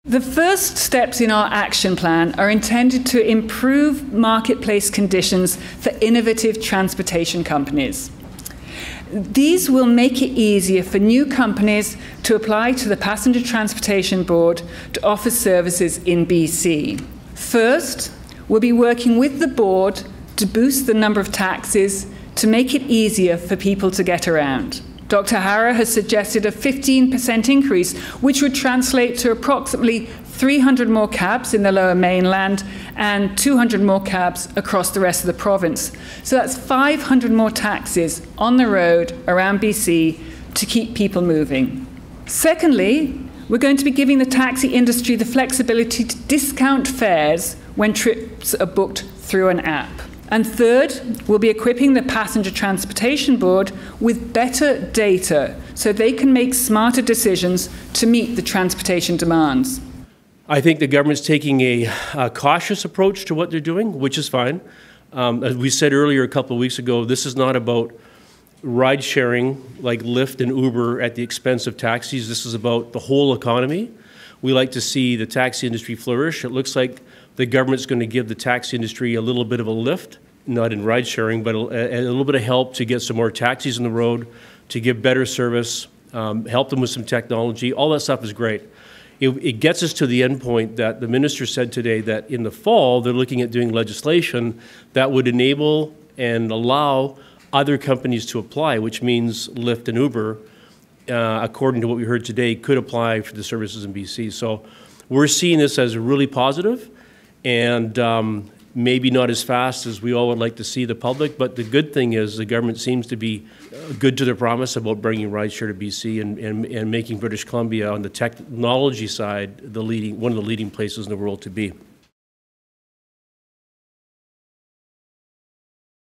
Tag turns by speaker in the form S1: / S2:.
S1: The first steps in our action plan are intended to improve marketplace conditions for innovative transportation companies. These will make it easier for new companies to apply to the Passenger Transportation Board to offer services in BC. First, we'll be working with the board to boost the number of taxis to make it easier for people to get around. Dr. Hara has suggested a 15% increase, which would translate to approximately 300 more cabs in the Lower Mainland and 200 more cabs across the rest of the province. So that's 500 more taxis on the road around BC to keep people moving. Secondly, we're going to be giving the taxi industry the flexibility to discount fares when trips are booked through an app. And third, we'll be equipping the Passenger Transportation Board with better data so they can make smarter decisions to meet the transportation demands.
S2: I think the government's taking a cautious approach to what they're doing, which is fine. As we said earlier a couple of weeks ago, this is not about ride sharing like Lyft and Uber at the expense of taxis. This is about the whole economy. We like to see the taxi industry flourish. It looks like the government's going to give the taxi industry a little bit of a lift, not in ride sharing, but a little bit of help to get some more taxis on the road, to give better service, help them with some technology. All that stuff is great. It gets us to the end point that the minister said today that in the fall they're looking at doing legislation that would enable and allow other companies to apply, which means Lyft and Uber, according to what we heard today, could apply for the services in BC. So we're seeing this as really positive. And maybe not as fast as we all would like to see the public, but the good thing is the government seems to be good to their promise about bringing rideshare to BC and making British Columbia on the technology side one of the leading places in the world to be.